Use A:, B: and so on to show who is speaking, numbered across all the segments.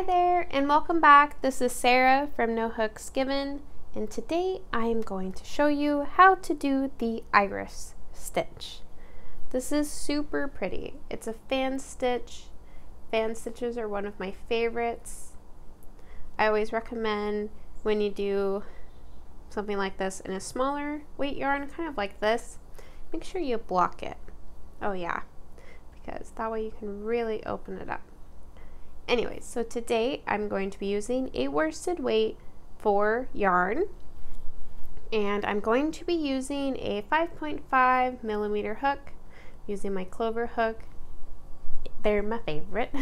A: Hi there and welcome back. This is Sarah from No Hooks Given, and today I am going to show you how to do the iris stitch. This is super pretty. It's a fan stitch. Fan stitches are one of my favorites. I always recommend when you do something like this in a smaller weight yarn, kind of like this, make sure you block it. Oh yeah, because that way you can really open it up. Anyways, so today I'm going to be using a worsted weight for yarn, and I'm going to be using a 5.5 millimeter hook, using my clover hook. They're my favorite.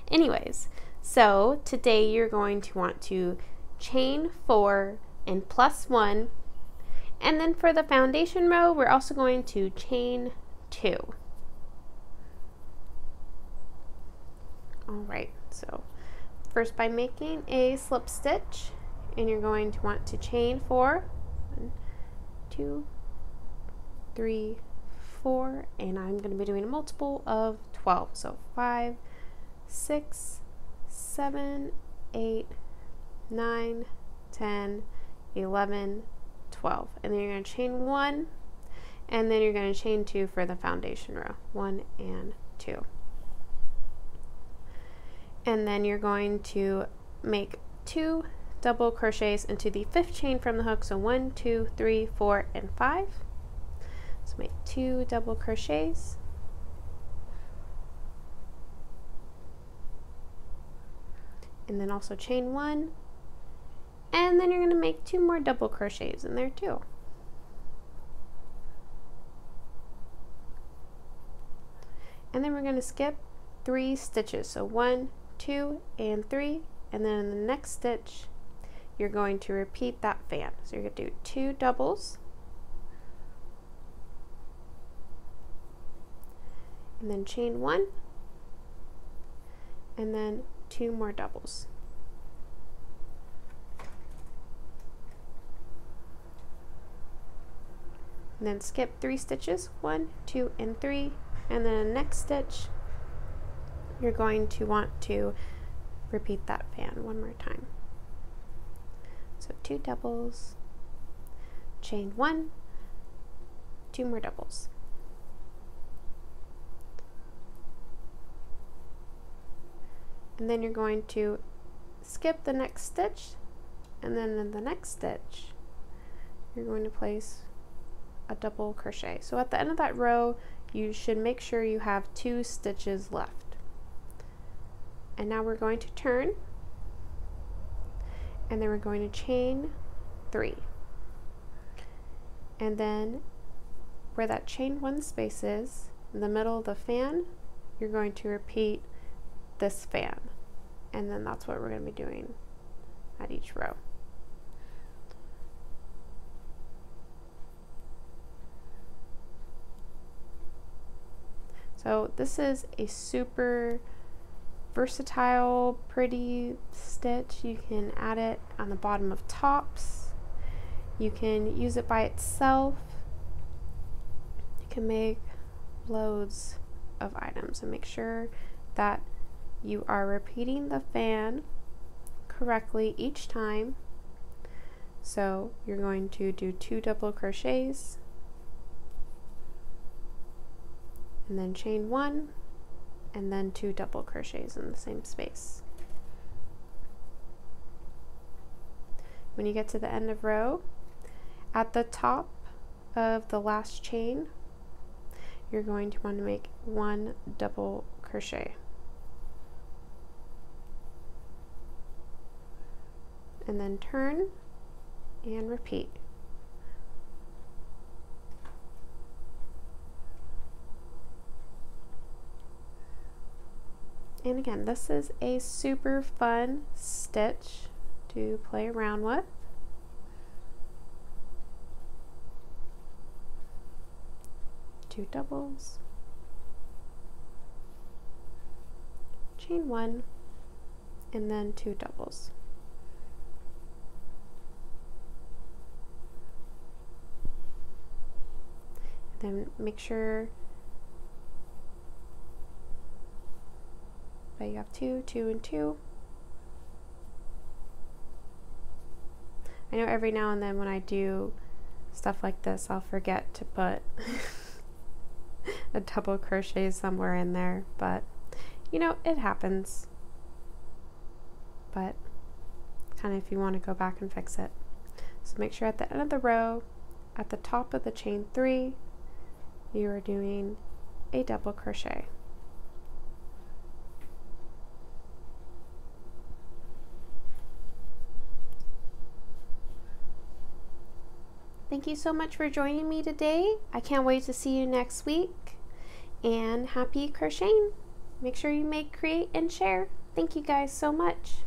A: Anyways, so today you're going to want to chain 4 and plus 1, and then for the foundation row we're also going to chain 2. Alright, so first by making a slip stitch, and you're going to want to chain 4, 1, 2, 3, 4, and I'm going to be doing a multiple of 12, so 5, 6, 7, 8, 9, 10, 11, 12, and then you're going to chain 1, and then you're going to chain 2 for the foundation row, 1 and 2. And then you're going to make 2 double crochets into the 5th chain from the hook, so 1, 2, 3, 4, and 5. So make 2 double crochets. And then also chain 1. And then you're going to make 2 more double crochets in there too. And then we're going to skip 3 stitches, so 1, 2, and 3, and then in the next stitch you're going to repeat that fan. So you're going to do 2 doubles, and then chain 1, and then 2 more doubles. And then skip 3 stitches, 1, 2, and 3, and then in the next stitch you're going to want to repeat that fan one more time. So 2 doubles, chain 1, 2 more doubles. And then you're going to skip the next stitch, and then in the next stitch you're going to place a double crochet. So at the end of that row you should make sure you have 2 stitches left. And now we're going to turn, and then we're going to chain 3. And then where that chain 1 space is, in the middle of the fan, you're going to repeat this fan. And then that's what we're going to be doing at each row. So this is a super versatile, pretty stitch. You can add it on the bottom of tops. You can use it by itself. You can make loads of items, and make sure that you are repeating the fan correctly each time. So you're going to do 2 double crochets, and then chain 1, and then 2 double crochets in the same space. When you get to the end of row, at the top of the last chain, you're going to want to make 1 double crochet. And then turn and repeat. And again, this is a super fun stitch to play around with. Two doubles, chain 1, and then 2 doubles. Then make sure that you have 2, 2, and 2, I know every now and then when I do stuff like this, I'll forget to put a double crochet somewhere in there, but you know, it happens. But kind of if you want to go back and fix it. So make sure at the end of the row, at the top of the chain 3, you are doing a double crochet. Thank you so much for joining me today. I can't wait to see you next week, and happy crocheting. Make sure you make, create, and share. Thank you guys so much.